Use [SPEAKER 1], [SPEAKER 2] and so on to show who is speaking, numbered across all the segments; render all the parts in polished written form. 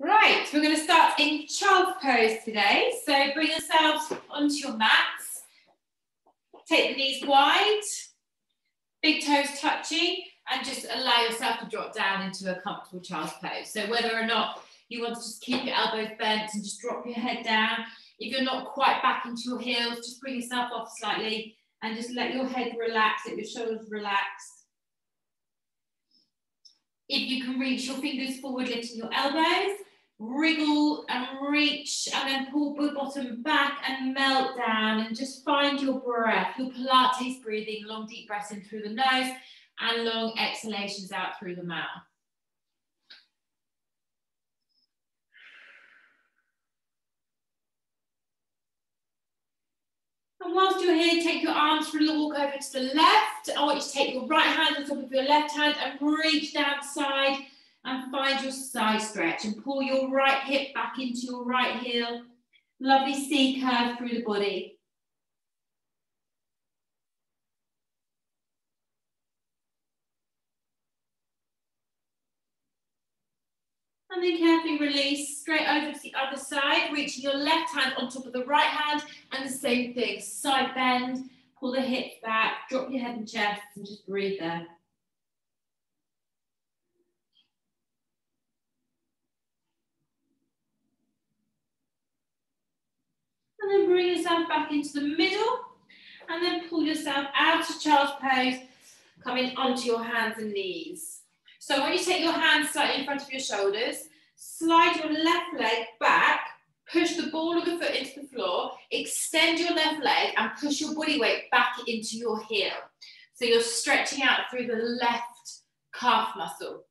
[SPEAKER 1] Right, we're going to start in child's pose today. So bring yourselves onto your mats. Take the knees wide, big toes touching, and just allow yourself to drop down into a comfortable child's pose. So whether or not you want to just keep your elbows bent and just drop your head down, if you're not quite back into your heels, just bring yourself off slightly and just let your head relax, let your shoulders relax. If you can reach your fingers forward, lifting your elbows, wriggle and reach, and then pull the bottom back and melt down, and just find your breath, your Pilates breathing, long deep breaths in through the nose and long exhalations out through the mouth. And whilst you're here, take your arms for a little walk over to the left. I want you to take your right hand on top of your left hand and reach down side and find your side stretch and pull your right hip back into your right heel. Lovely C curve through the body. And then carefully release straight over to the other side, reaching your left hand on top of the right hand, and the same thing, side bend, pull the hips back, drop your head and chest, and just breathe there. And then bring yourself back into the middle, and then pull yourself out of child's pose, coming onto your hands and knees. So when you take your hands slightly in front of your shoulders, slide your left leg back, push the ball of the foot into the floor, extend your left leg and push your body weight back into your heel. So you're stretching out through the left calf muscle,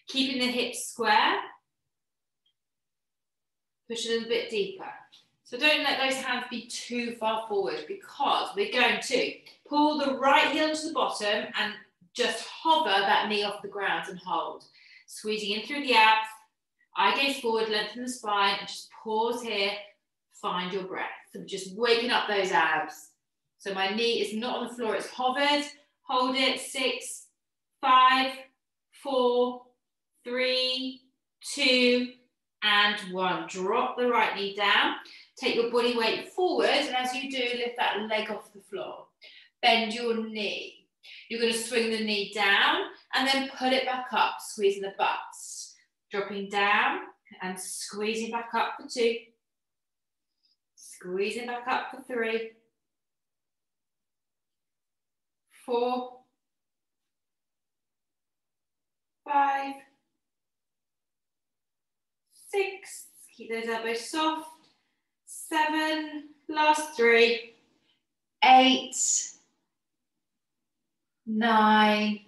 [SPEAKER 1] keeping the hips square. Push a little bit deeper. So don't let those hands be too far forward, because we're going to pull the right heel to the bottom and just hover that knee off the ground and hold. Squeezing in through the abs, eye gaze forward, lengthen the spine, and just pause here, find your breath. So just waking up those abs. So my knee is not on the floor, it's hovered. Hold it, 6, 5, 4, 3, 2, and 1. Drop the right knee down. Take your body weight forward, and as you do, lift that leg off the floor. Bend your knee. You're going to swing the knee down and then pull it back up, squeezing the butts. Dropping down and squeezing back up for 2. Squeezing back up for 3. 4. 5. 6. Keep those elbows soft. 7. Last 3. 8. 9,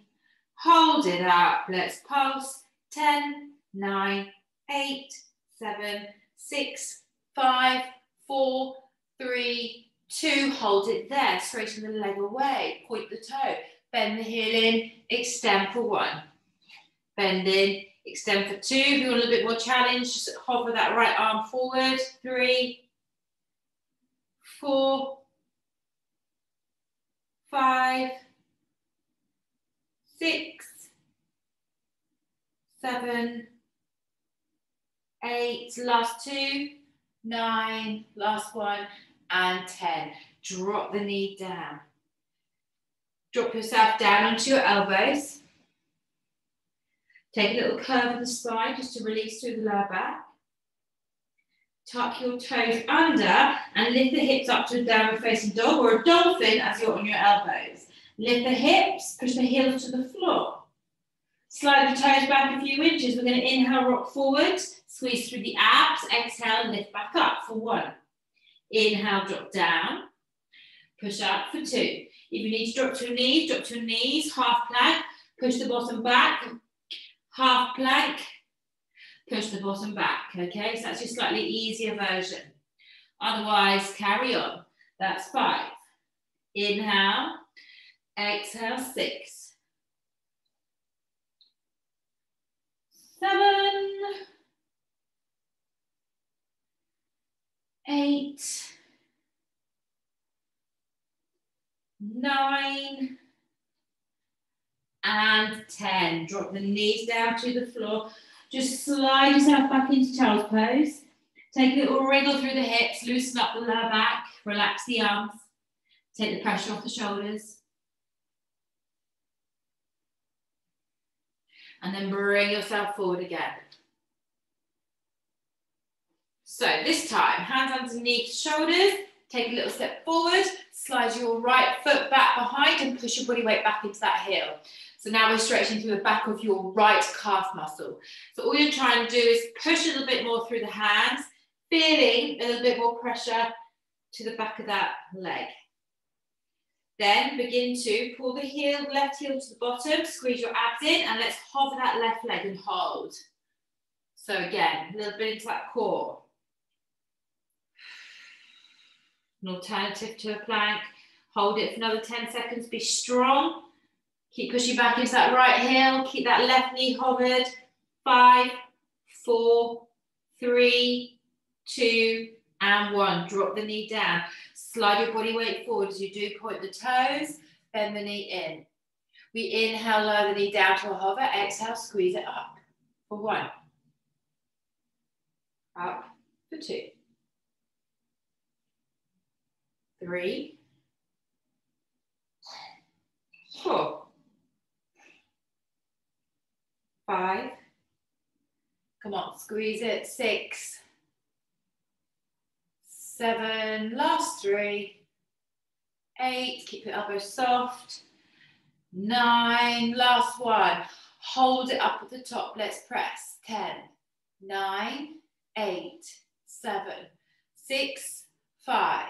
[SPEAKER 1] hold it up, let's pulse, 10, 9, 8, 7, 6, 5, 4, 3, 2, hold it there, straighten the leg away, point the toe, bend the heel in, extend for 1, bend in, extend for 2, if you want a little bit more challenge, just hover that right arm forward, 3, 4, 5, 6, 7, 8, last 2, 9, last 1, and 10. Drop the knee down. Drop yourself down onto your elbows. Take a little curve in the spine just to release through the lower back. Tuck your toes under and lift the hips up to a downward facing dog or a dolphin as you're on your elbows. Lift the hips, push the heels to the floor. Slide the toes back a few inches. We're going to inhale, rock forward, squeeze through the abs, exhale, lift back up for 1. Inhale, drop down, push up for 2. If you need to drop to your knees, half plank, push the bottom back, half plank, push the bottom back, okay? So that's your slightly easier version. Otherwise, carry on. That's 5. Inhale. Exhale, 6, 7, 8, 9, and 10. Drop the knees down to the floor Just slide yourself back into child's pose. Take a little wriggle through the hips, loosen up the lower back, relax the arms, take the pressure off the shoulders. And then bring yourself forward again. So this time, hands underneath shoulders, take a little step forward, slide your right foot back behind and push your body weight back into that heel. So now we're stretching through the back of your right calf muscle. So all you're trying to do is push a little bit more through the hands, feeling a little bit more pressure to the back of that leg. Then begin to pull the heel, left heel to the bottom, squeeze your abs in, and let's hover that left leg and hold. So again, a little bit into that core. An alternative to a plank. Hold it for another 10 seconds, be strong. Keep pushing back into that right heel, keep that left knee hovered. 5, 4, 3, 2, and 1. Drop the knee down. Slide your body weight forward as you do. Point the toes, bend the knee in. We inhale, lower the knee down to a hover. Exhale, squeeze it up for 1. Up for 2. 3, 4, 5. Come on, squeeze it. 6, 7, last 3, 8, keep your elbows soft, 9, last 1, hold it up at the top, let's press, 10, 9, 8, 7, 6, 5,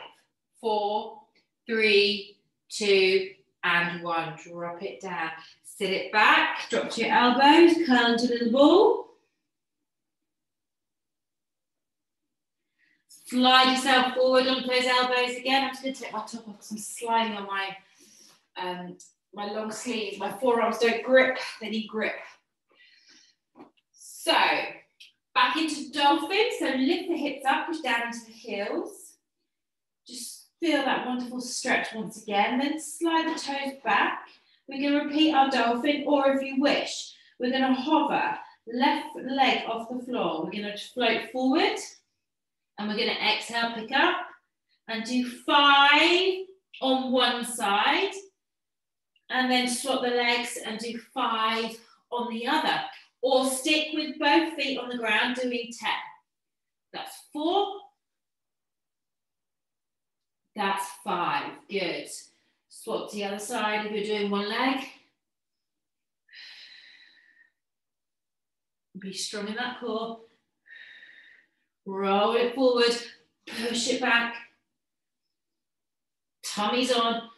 [SPEAKER 1] 4, 3, 2, and 1, drop it down, sit it back, drop to your elbows, curl into a little ball. Slide yourself forward onto those elbows again. I'm just going to take my top off because I'm sliding on my long sleeves. My forearms don't grip, they need grip. So, back into dolphin. So lift the hips up, push down into the heels. Just feel that wonderful stretch once again. Then slide the toes back. We're going to repeat our dolphin, or if you wish, we're going to hover left leg off the floor. We're going to float forward. And we're going to exhale, pick up, and do 5 on one side. And then swap the legs and do 5 on the other. Or stick with both feet on the ground, doing 10. That's 4. That's 5. Good. Swap to the other side if you're doing one leg. Be strong in that core. Roll it forward, push it back. Tummy's on.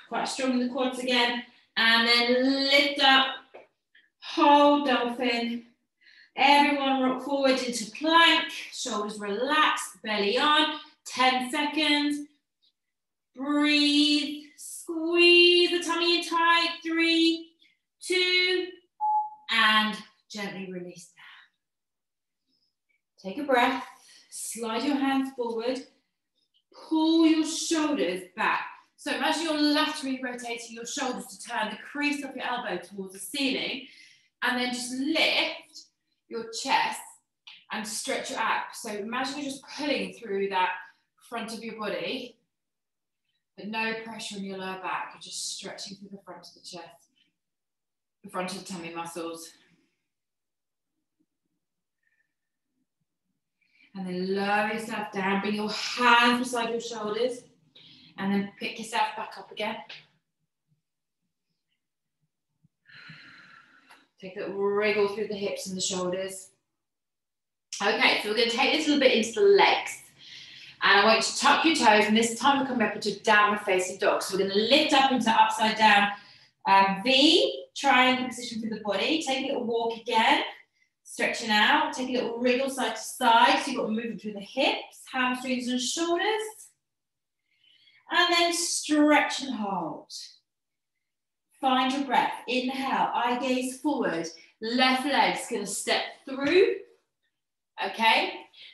[SPEAKER 1] Quite strong in the quads again. And then lift up, hold dolphin. Everyone rock forward into plank. Shoulders relaxed, belly on. 10 seconds. Breathe, squeeze the tummy in tight. 3, 2, and gently release that. Take a breath, slide your hands forward, pull your shoulders back. So imagine you're laterally rotating your shoulders to turn the crease of your elbow towards the ceiling, and then just lift your chest and stretch your abs. So imagine you're just pulling through that front of your body, but no pressure on your lower back. You're just stretching through the front of the chest, the front of the tummy muscles. And then lower yourself down, bring your hands beside your shoulders, and then pick yourself back up again. Take that wriggle through the hips and the shoulders. Okay, so we're going to take this a little bit into the legs. And I want you to tuck your toes, and this time we're coming up into downward facing dog. So we're going to lift up into upside down V, triangle position through the body. Take a little walk again. Stretching out, take a little wriggle side to side, so you've got movement through the hips, hamstrings and shoulders. And then stretch and hold. Find your breath. Inhale, eye gaze forward. Left leg's going to step through. Okay?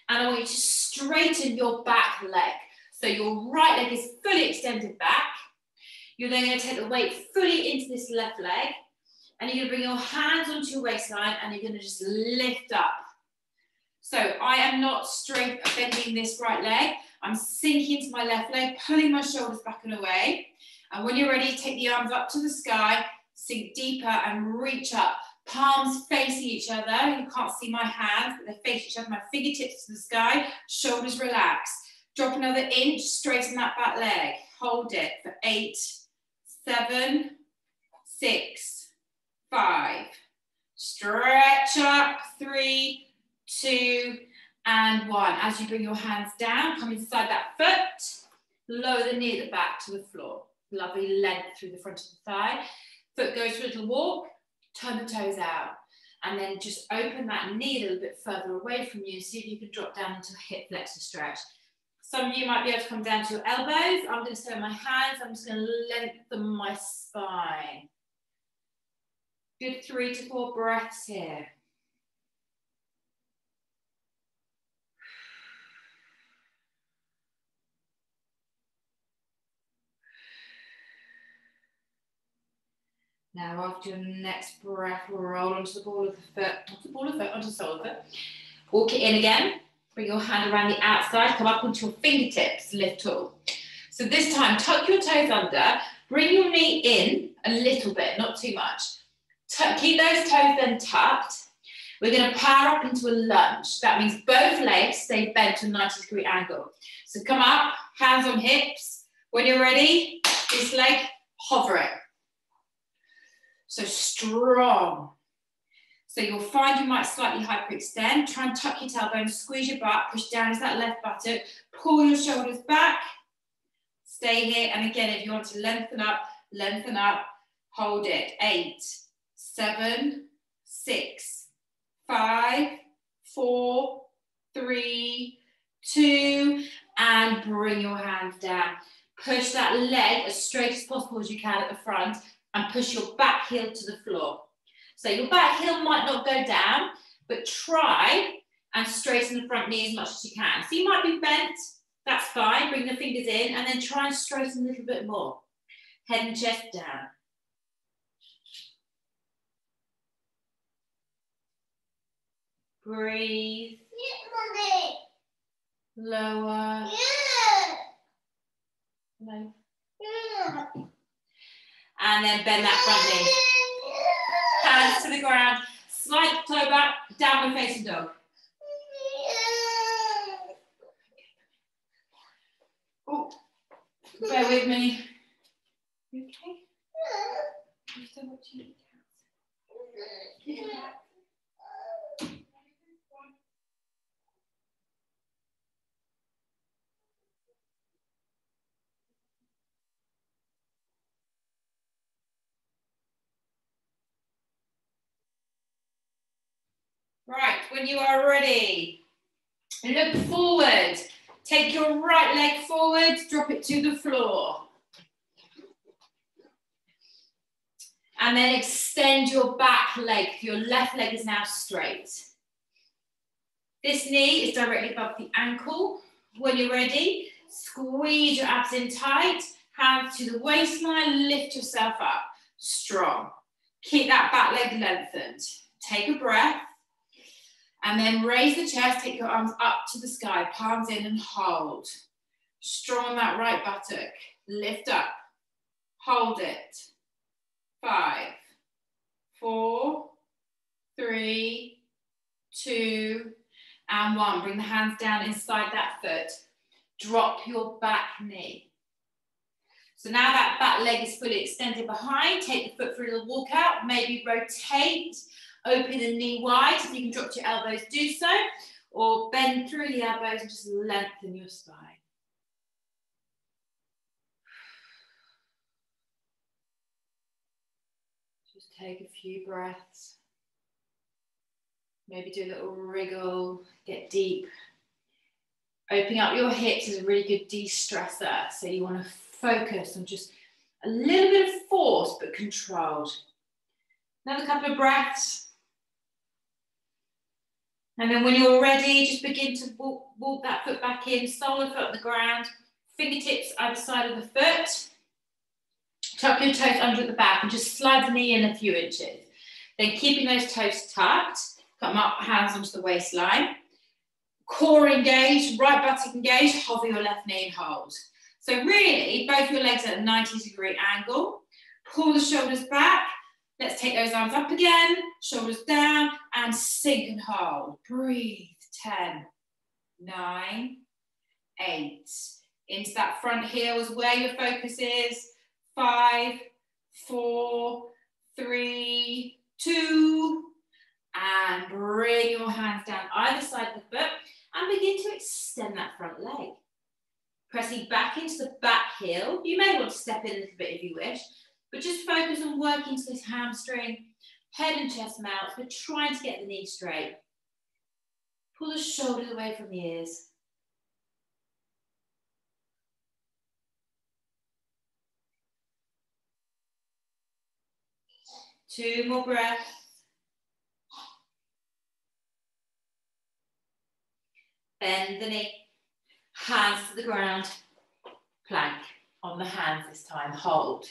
[SPEAKER 1] And I want you to straighten your back leg. So your right leg is fully extended back. You're then going to take the weight fully into this left leg. And you're going to bring your hands onto your waistline and you're going to just lift up. So I am not straight bending this right leg. I'm sinking into my left leg, pulling my shoulders back and away. And when you're ready, take the arms up to the sky, sink deeper and reach up. Palms facing each other. You can't see my hands, but they face each other. My fingertips to the sky, shoulders relax. Drop another inch, straighten that back leg. Hold it for 8, 7, 6, 5. Stretch up, 3, 2, and 1. As you bring your hands down, come inside that foot. Lower the knee at the back to the floor. Lovely length through the front of the thigh. Foot goes for a little walk. Turn the toes out. And then just open that knee a little bit further away from you. See if you can drop down into a hip flexor stretch. Some of you might be able to come down to your elbows. I'm going to stay on my hands. I'm just going to lengthen my spine. Good 3 to 4 breaths here. Now after your next breath, roll onto the ball of the foot, not the ball of the foot, onto the sole of the foot. Walk it in again. Bring your hand around the outside, come up onto your fingertips, lift tall. So this time, tuck your toes under, bring your knee in a little bit, not too much. Keep those toes then tucked. We're going to power up into a lunge. That means both legs stay bent to a 90-degree angle. So come up, hands on hips. When you're ready, this leg, hover it. So strong. So you'll find you might slightly hyperextend. Try and tuck your tailbone, squeeze your butt, push down into that left buttock, pull your shoulders back, stay here. And again, if you want to lengthen up, hold it. 8, 7, 6, 5, 4, 3, 2, and bring your hands down. Push that leg as straight as possible as you can at the front and push your back heel to the floor. So your back heel might not go down, but try and straighten the front knee as much as you can. So you might be bent, that's fine. Bring the fingers in and then try and straighten a little bit more. Head and chest down. Breathe. Lower. Low. And then bend that front knee. Hands to the ground. Slide the toe back. Downward facing dog. Oh, bear with me. You okay? You still watching? Yeah. Right, when you are ready, look forward. Take your right leg forward, drop it to the floor. And then extend your back leg. Your left leg is now straight. This knee is directly above the ankle. When you're ready, squeeze your abs in tight. Hands to the waistline, lift yourself up. Strong. Keep that back leg lengthened. Take a breath. And then raise the chest, take your arms up to the sky, palms in and hold. Strong on that right buttock. Lift up. Hold it. 5, 4, 3, 2, and 1. Bring the hands down inside that foot. Drop your back knee. So now that back leg is fully extended behind, take the foot for a little walk out, maybe rotate. Open the knee wide. If you can drop your elbows, do so. Or bend through the elbows and just lengthen your spine. Just take a few breaths. Maybe do a little wriggle, get deep. Opening up your hips is a really good de-stressor. So you want to focus on just a little bit of force, but controlled. Another couple of breaths. And then when you're ready, just begin to walk that foot back in, sole of the foot on the ground, fingertips either side of the foot. Tuck your toes under at the back and just slide the knee in a few inches. Then keeping those toes tucked, come up, hands onto the waistline. Core engaged, right buttock engaged, hover your left knee and hold. So really, both your legs at a 90-degree angle. Pull the shoulders back. Let's take those arms up again, shoulders down, and sink and hold. Breathe. 10, 9, 8. Into that front heel is where your focus is. 5, 4, 3, 2, and bring your hands down either side of the foot and begin to extend that front leg. Pressing back into the back heel. You may want to step in a little bit if you wish, but just focus on working to this hamstring, head and chest melts. We're trying to get the knee straight. Pull the shoulders away from the ears. Two more breaths. Bend the knee, hands to the ground, plank on the hands this time, hold.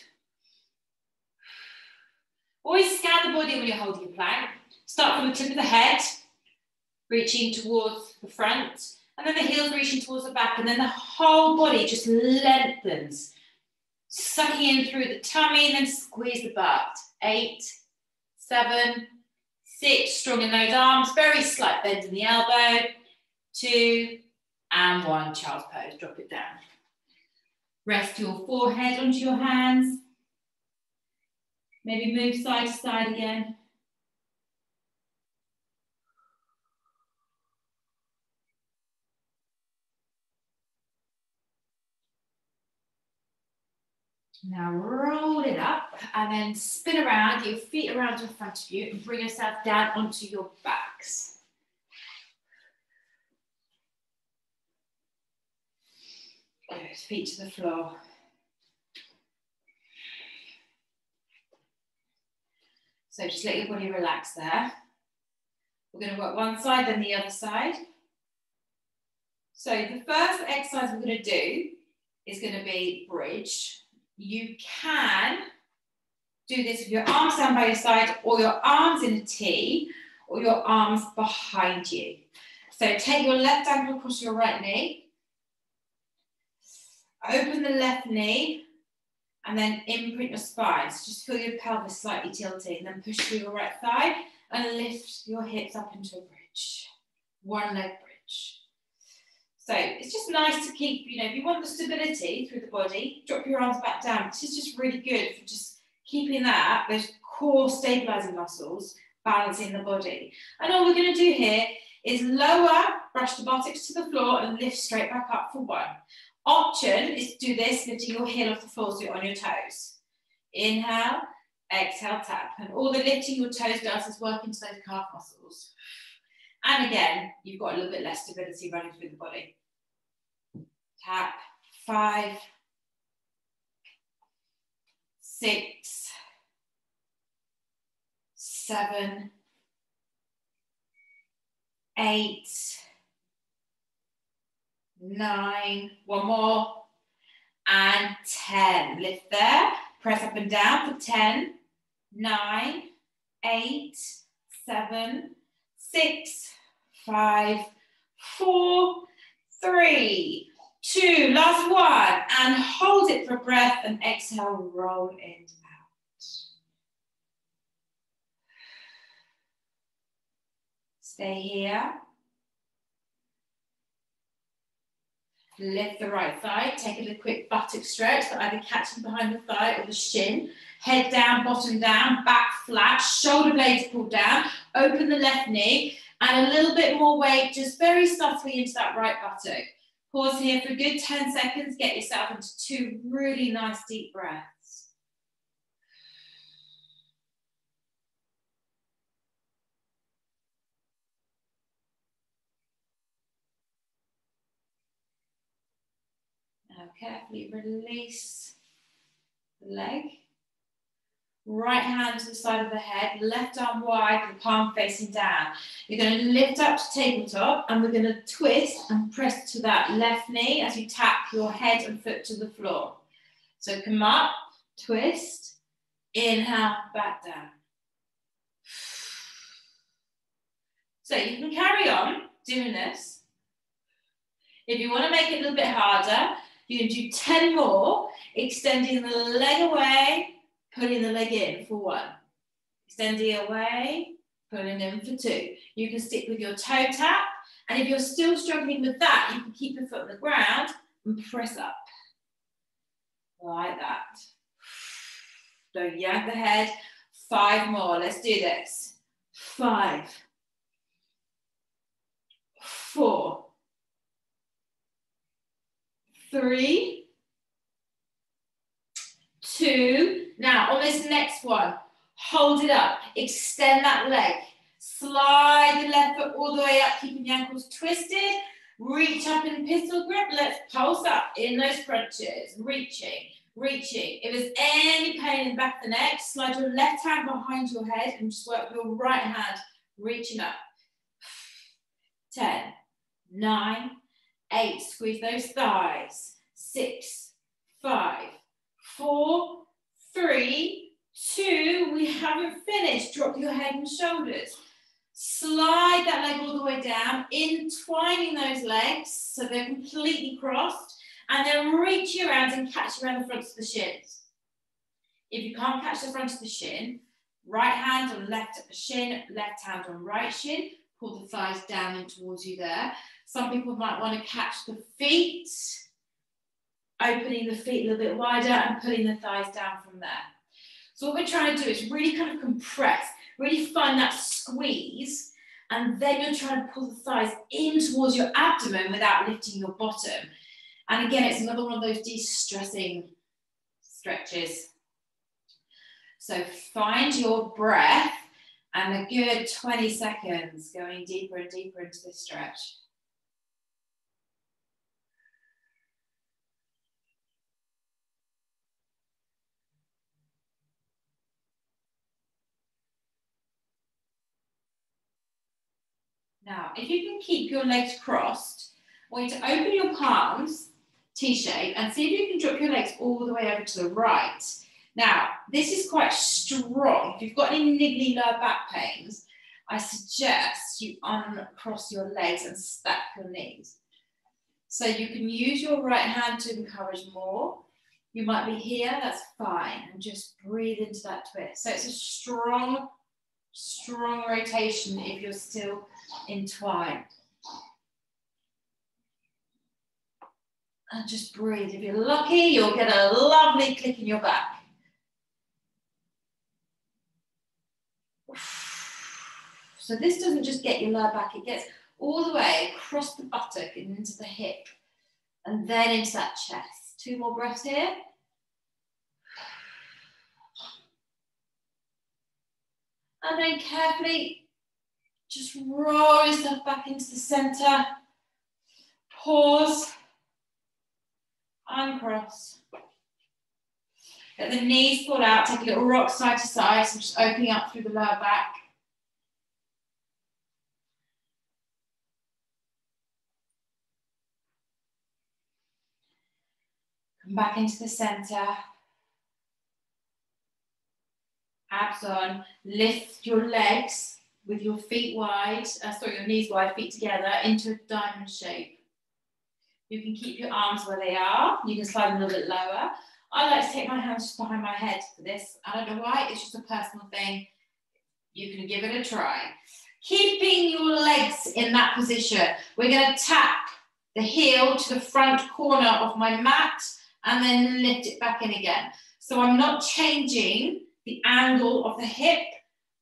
[SPEAKER 1] Always scan the body when you're holding your plank. Start from the tip of the head, reaching towards the front, and then the heels reaching towards the back, and then the whole body just lengthens, sucking in through the tummy, and then squeeze the butt. 8, 7, 6, strong in those arms, very slight bend in the elbow. 2, and 1, child's pose, drop it down. Rest your forehead onto your hands. Maybe move side to side again. Now roll it up and then spin around, get your feet around in front of you and bring yourself down onto your backs. Good, feet to the floor. So just let your body relax there. We're going to work one side, then the other side. So the first exercise we're going to do is going to be bridge. You can do this with your arms down by your side, or your arms in a T, or your arms behind you. So take your left ankle across your right knee. Open the left knee and then imprint your spine. So just feel your pelvis slightly tilted, and then push through your right thigh and lift your hips up into a bridge. One leg bridge. So it's just nice to keep, if you want the stability through the body, drop your arms back down. This is just really good for just keeping those core stabilizing muscles balancing the body. And all we're going to do here is lower, brush the buttocks to the floor and lift straight back up for 1. Option is to do this, lifting your heel off the floor so you're on your toes. Inhale, exhale, tap. And all the lifting your toes does is work into those calf muscles. And again, you've got a little bit less stability running through the body. Tap. 5, 6, 7, 8, 9, one more, and 10. Lift there, press up and down for 10, 9, 8, 7, 6, 5, 4, 3, 2, last one, and hold it for breath and exhale, roll it out. Stay here. Lift the right thigh, take a quick buttock stretch, so either catching behind the thigh or the shin. Head down, bottom down, back flat, shoulder blades pulled down, open the left knee, and a little bit more weight, just very subtly into that right buttock. Pause here for a good 10 seconds, get yourself into 2 really nice deep breaths. Now carefully release the leg. Right hand to the side of the head, left arm wide, the palm facing down. You're going to lift up to tabletop and we're going to twist and press to that left knee as you tap your head and foot to the floor. So come up, twist, inhale, back down. So you can carry on doing this. If you want to make it a little bit harder, you can do 10 more, extending the leg away, pulling the leg in for 1. Extending away, pulling in for 2. You can stick with your toe tap, and if you're still struggling with that, you can keep your foot on the ground and press up. Like that. Don't yank the head. 5 more. Let's do this. 5, 4, 3, 2. Now on this next one, hold it up. Extend that leg. Slide the left foot all the way up, keeping the ankles twisted. Reach up in pistol grip. Let's pulse up in those crunches. Reaching, reaching. If there's any pain in the back of the neck, slide your left hand behind your head and just work your right hand reaching up. 10, 9, 8. Squeeze those thighs. 6, 5, 4, 3, 2. We haven't finished. Drop your head and shoulders. Slide that leg all the way down, entwining those legs so they're completely crossed, and then reach around and catch around the fronts of the shins. If you can't catch the front of the shin, right hand on left shin, left hand on right shin, pull the thighs down in towards you there. Some people might want to catch the feet, opening the feet a little bit wider and pulling the thighs down from there. So what we're trying to do is really kind of compress, really find that squeeze, and then you're trying to pull the thighs in towards your abdomen without lifting your bottom. And again, it's another one of those de-stressing stretches. So find your breath and a good 20 seconds going deeper and deeper into this stretch. Now, if you can keep your legs crossed, I want you to open your palms, T-shape, and see if you can drop your legs all the way over to the right. Now, this is quite strong. If you've got any niggly lower back pains, I suggest you uncross your legs and stack your knees. So you can use your right hand to encourage more. You might be here, that's fine. And just breathe into that twist. So it's a strong rotation if you're still entwined. And just breathe. If you're lucky, you'll get a lovely click in your back. So this doesn't just get your lower back, it gets all the way across the buttock and into the hip, and then into that chest. 2 more breaths here. And then carefully just roll yourself back into the center. Pause. Uncross. Let the knees fall out. Take a little rock side to side. So just opening up through the lower back. Come back into the center. Abs on. Lift your legs with your feet wide, your knees wide, feet together into a diamond shape. You can keep your arms where they are. You can slide them a little bit lower. I like to take my hands just behind my head for this. I don't know why, it's just a personal thing. You can give it a try. Keeping your legs in that position. We're going to tap the heel to the front corner of my mat and then lift it back in again. So I'm not changing the angle of the hip.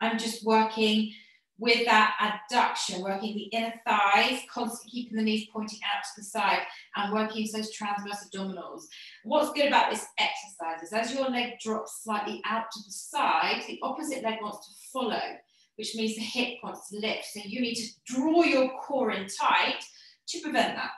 [SPEAKER 1] I'm just working with that adduction, working the inner thighs, constantly keeping the knees pointing out to the side and working those transverse abdominals. What's good about this exercise is as your leg drops slightly out to the side, the opposite leg wants to follow, which means the hip wants to lift. So you need to draw your core in tight to prevent that.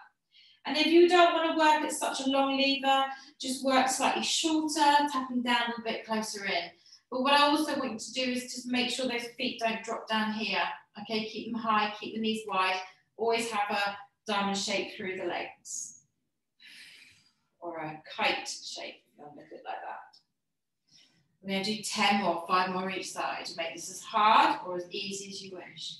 [SPEAKER 1] And if you don't want to work at such a long lever, just work slightly shorter, tapping down a little bit closer in. But what I also want you to do is just make sure those feet don't drop down here. Okay, keep them high, keep the knees wide. Always have a diamond shape through the legs. Or a kite shape, if you want to look at it like that. We're going to do 10 more, 5 more each side to make this as hard or as easy as you wish.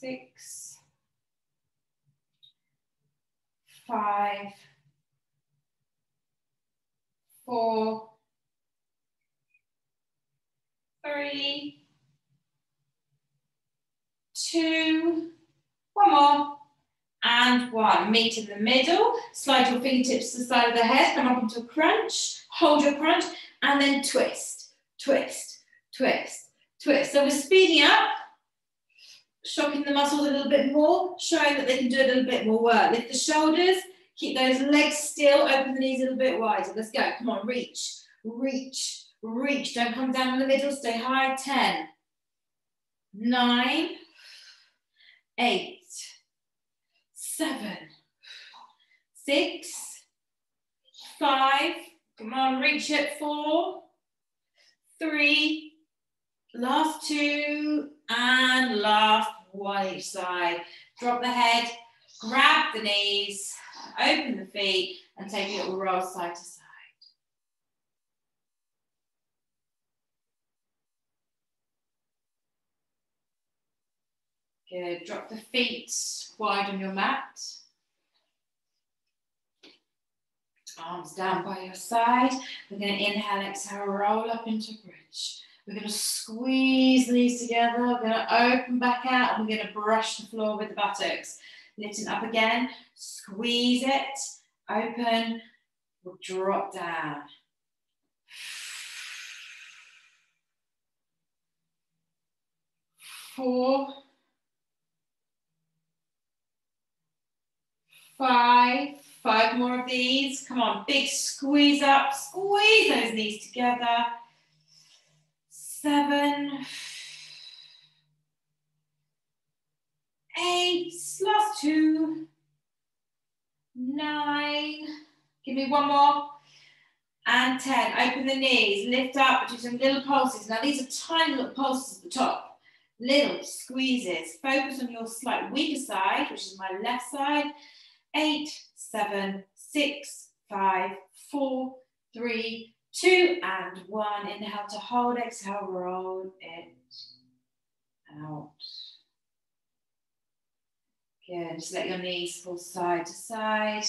[SPEAKER 1] 6, 5, 4, 3, 2, one more, and 1. Meet in the middle, slide your fingertips to the side of the head, come up into a crunch, hold your crunch, and then twist, twist, twist, twist. So we're speeding up, shocking the muscles a little bit more, showing that they can do a little bit more work. Lift the shoulders, keep those legs still, open the knees a little bit wider. Let's go, come on, reach, reach, reach. Don't come down in the middle, stay high. 10, 9, 8, 7, 6, 5, come on, reach it. 4, 3, last 2, and last 1 each side. Drop the head, grab the knees, open the feet, and take a little roll side to side. Good, drop the feet wide on your mat. Arms down by your side. We're going to inhale, exhale, roll up into bridge. We're going to squeeze the knees together. We're going to open back out, and we're going to brush the floor with the buttocks. Lifting up again, squeeze it, open, we'll drop down. Four, 5, 5 more of these. Come on, big squeeze up, squeeze those knees together. 7, 8, last 2, 9, give me one more, and 10. Open the knees, lift up, do some little pulses. Now these are tiny little pulses at the top, little squeezes. Focus on your slight weaker side, which is my left side. 8, 7, 6, 5, 4, 3, 2, and 1. Inhale to hold, exhale, roll it out. Good, just let your knees fall side to side.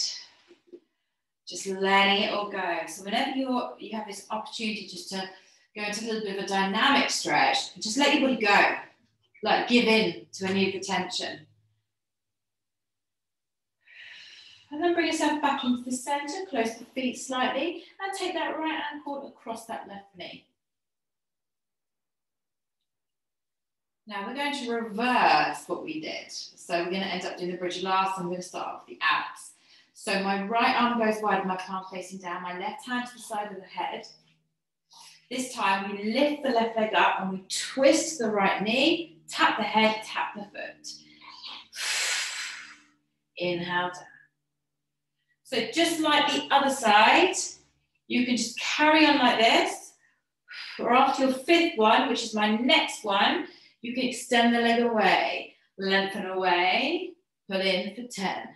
[SPEAKER 1] Just letting it all go. So whenever you have this opportunity just to go into a little bit of a dynamic stretch, just let your body go. Like give in to any of the tension. And then bring yourself back into the center, close the feet slightly, and take that right ankle across that left knee. Now we're going to reverse what we did. So we're going to end up doing the bridge last, and I'm going to start off the abs. So my right arm goes wide, my palm facing down, my left hand to the side of the head. This time we lift the left leg up and we twist the right knee, tap the head, tap the foot. Inhale down. So just like the other side, you can just carry on like this, or after your 5th one, which is my next one, you can extend the leg away, lengthen away, pull in for 10,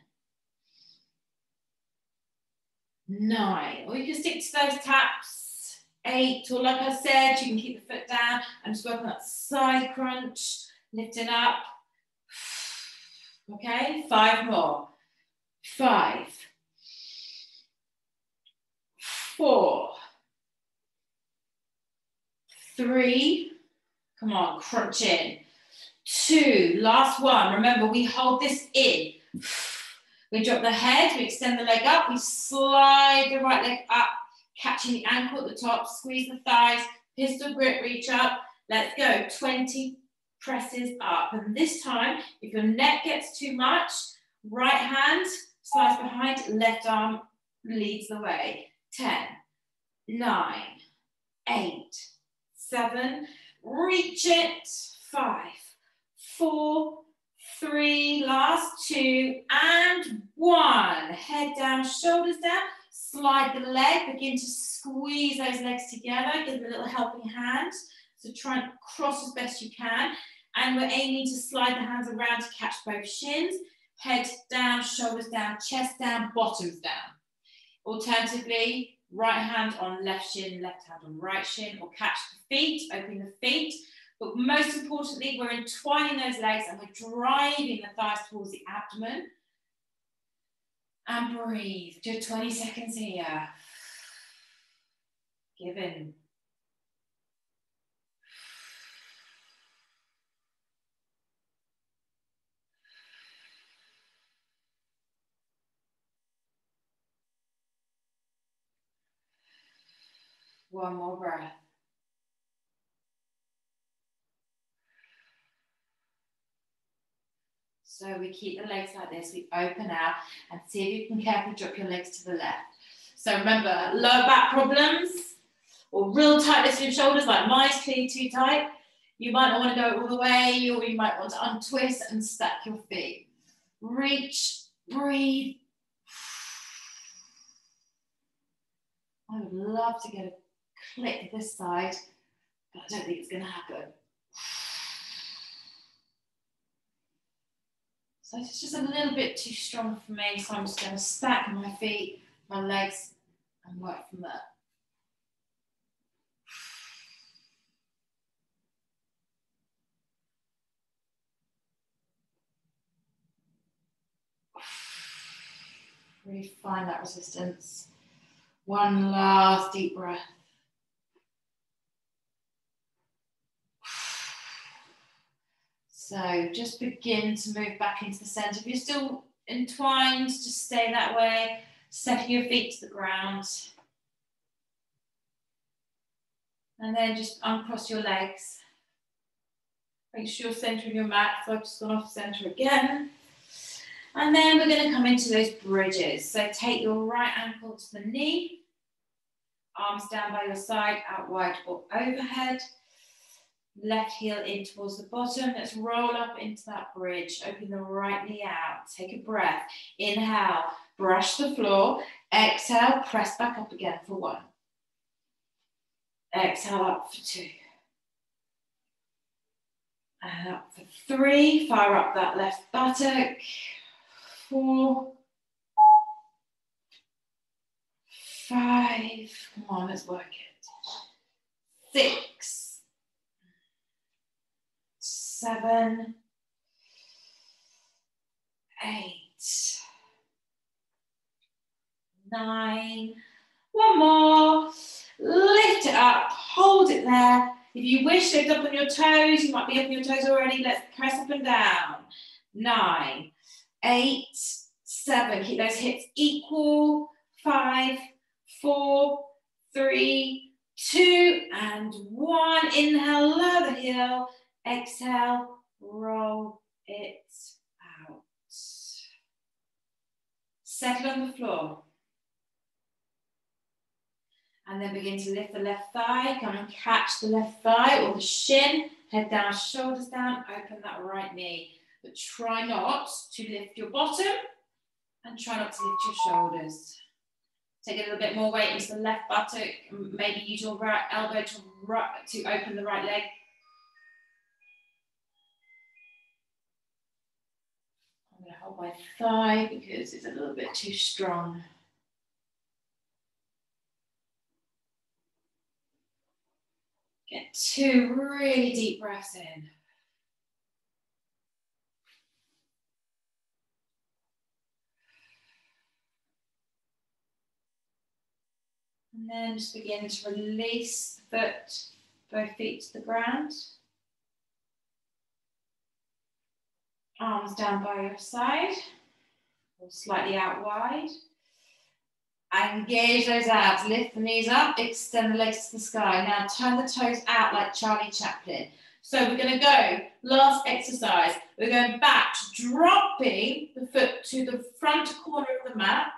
[SPEAKER 1] 9, or you can stick to those taps, 8, or like I said, you can keep the foot down and just work on that side crunch, lifting up. Okay, 5 more. 5, 4, 3, come on, crunch in. 2, last one. Remember, we hold this in. We drop the head, we extend the leg up, we slide the right leg up, catching the ankle at the top, squeeze the thighs, pistol grip, reach up. Let's go, 20 presses up. And this time, if your neck gets too much, right hand slides behind, left arm leads the way. 10, 9, 8, 7, reach it, 5, 4, 3, last 2, and 1. Head down, shoulders down, slide the leg, begin to squeeze those legs together, give them a little helping hand. So try and cross as best you can. And we're aiming to slide the hands around to catch both shins. Head down, shoulders down, chest down, bottoms down. Alternatively, right hand on left shin, left hand on right shin, or catch the feet, open the feet, But most importantly, we're entwining those legs and we're driving the thighs towards the abdomen. And breathe. Do 20 seconds here. Give in. One more breath. So we keep the legs like this, we open out and see if you can carefully drop your legs to the left. So remember, lower back problems or real tightness in your shoulders, like mine's clearly too tight, you might not want to go all the way, or you might want to untwist and stack your feet. Reach, breathe. I would love to get a click this side, but I don't think it's going to happen. So it's just a little bit too strong for me, so I'm just going to stack my feet, my legs, and work from there. Really find that resistance. One last deep breath. So just begin to move back into the center. If you're still entwined, just stay that way. Settle your feet to the ground. And then just uncross your legs. Make sure you're centering your mat. So I've just gone off center again. And then we're going to come into those bridges. So take your right ankle to the knee. Arms down by your side, out wide or overhead. Left heel in towards the bottom. Let's roll up into that bridge. Open the right knee out. Take a breath. Inhale, brush the floor. Exhale, press back up again for 1. Exhale up for 2. And up for 3. Fire up that left buttock. 4. 5. Come on, let's work it. 6. 7, 8, 9. One more. Lift it up, hold it there. If you wish, lift up on your toes. You might be up on your toes already. Let's press up and down. 9, 8, 7. Keep those hips equal. 5, 4, 3, 2, and 1. Inhale, lower the heel. Exhale, roll it out. Settle on the floor. And then begin to lift the left thigh. Come and catch the left thigh or the shin. Head down, shoulders down. Open that right knee. But try not to lift your bottom and try not to lift your shoulders. Take a little bit more weight into the left buttock. Maybe use your right elbow to open the right leg. I'm going to hold my thigh because it's a little bit too strong. Get 2 really deep breaths in. And then just begin to release the foot, both feet to the ground. Arms down by your side, or slightly out wide. Engage those abs, lift the knees up, extend the legs to the sky. Now turn the toes out like Charlie Chaplin. So we're going to go, last exercise, we're going back to dropping the foot to the front corner of the mat,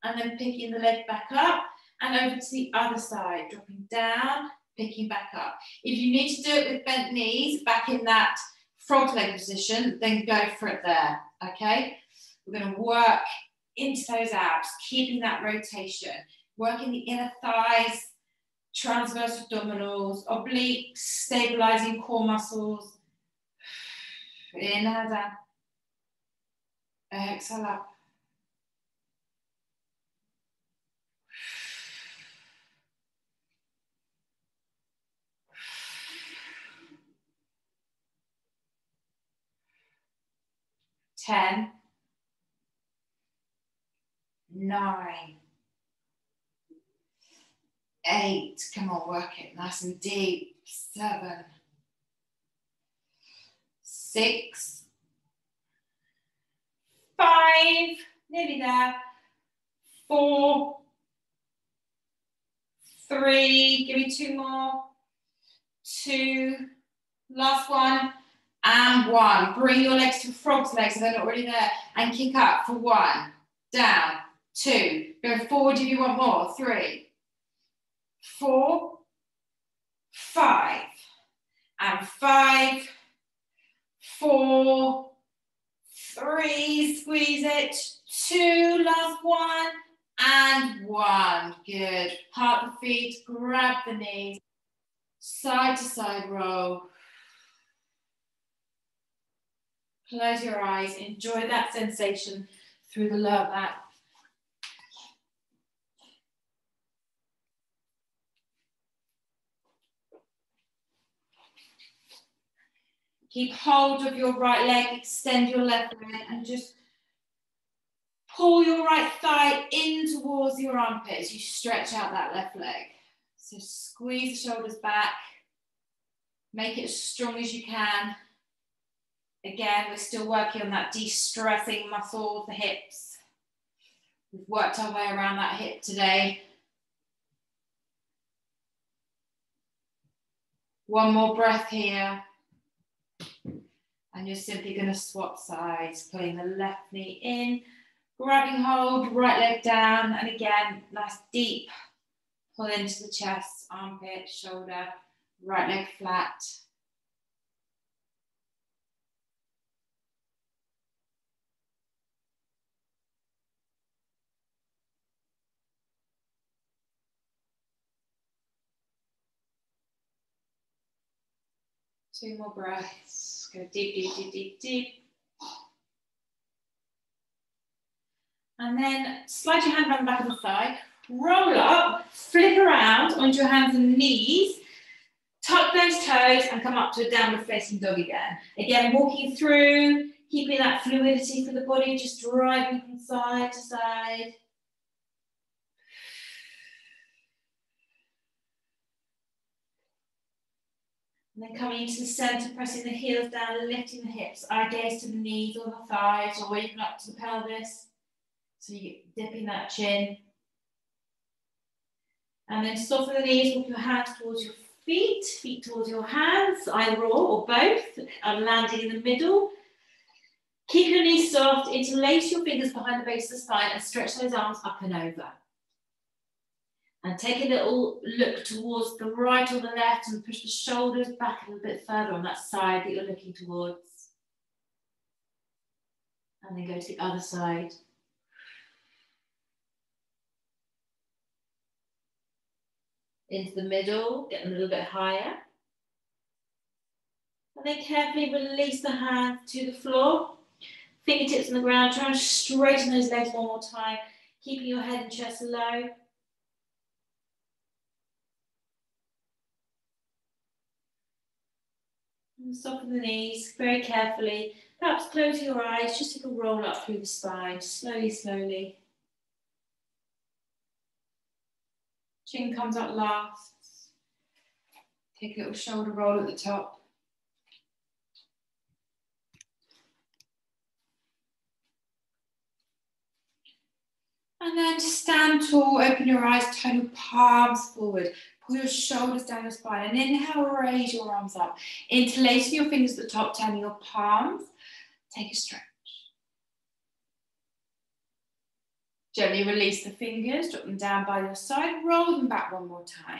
[SPEAKER 1] and then picking the leg back up, and over to the other side, dropping down, picking back up. If you need to do it with bent knees, back in that frog leg position, then go for it there, okay? We're going to work into those abs, keeping that rotation, working the inner thighs, transverse abdominals, obliques, stabilizing core muscles. Inhale down. Exhale up. 10, 9, 8, come on, work it nice and deep, 7, 6, 5, nearly there, 4, 3, give me 2 more, 2, last one, and 1. Bring your legs to frog's legs if they're not already there, and kick up for 1, down, 2, go forward if you want more, 3, 4, 5, and 5, 4, 3, squeeze it, 2, last one, and 1. Good. Part the feet, grab the knees, side to side roll. Close your eyes, enjoy that sensation through the lower back. Keep hold of your right leg, extend your left leg, and just pull your right thigh in towards your armpit as you stretch out that left leg. So squeeze the shoulders back, make it as strong as you can. Again, we're still working on that de-stressing muscle of the hips. We've worked our way around that hip today. One more breath here. And you're simply going to swap sides, pulling the left knee in, grabbing hold, right leg down, and again, nice deep pull into the chest, armpit, shoulder, right leg flat. Two more breaths. Go deep, deep, deep, deep, deep. And then slide your hand around the back of the thigh. Roll up, flip around onto your hands and knees. Tuck those toes and come up to a downward facing dog again. Again, walking through, keeping that fluidity for the body, just driving from side to side. And then coming into the center, pressing the heels down, lifting the hips, eye gaze to the knees or the thighs, or even up to the pelvis. So you're dipping that chin. And then soften the knees, walk your hands towards your feet, feet towards your hands, either or both, and landing in the middle. Keep your knees soft, interlace your fingers behind the base of the spine and stretch those arms up and over. And take a little look towards the right or the left and push the shoulders back a little bit further on that side that you're looking towards. And then go to the other side. Into the middle, get them a little bit higher. And then carefully release the hands to the floor. Fingertips on the ground, try and straighten those legs one more time, keeping your head and chest low. And soften the knees very carefully. Perhaps close your eyes, just take a roll up through the spine, slowly, slowly. Chin comes up last. Take a little shoulder roll at the top. And then stand tall, open your eyes, turn your palms forward. Pull your shoulders down your spine and inhale, raise your arms up. Interlacing your fingers at the top, turning your palms. Take a stretch. Gently release the fingers, drop them down by your side, roll them back one more time.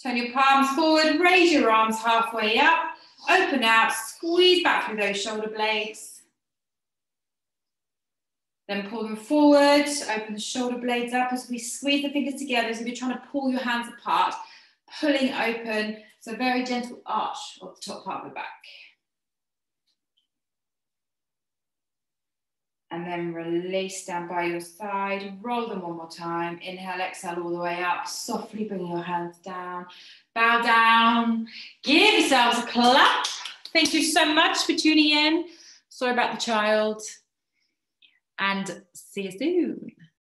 [SPEAKER 1] Turn your palms forward, raise your arms halfway up, open out, squeeze back through those shoulder blades. Then pull them forward, open the shoulder blades up as we squeeze the fingers together as if you're trying to pull your hands apart, pulling open. So a very gentle arch of the top part of the back. And then release down by your side, roll them one more time. Inhale, exhale all the way up, softly bring your hands down, bow down, give yourselves a clap. Thank you so much for tuning in. Sorry about the child, and see you soon.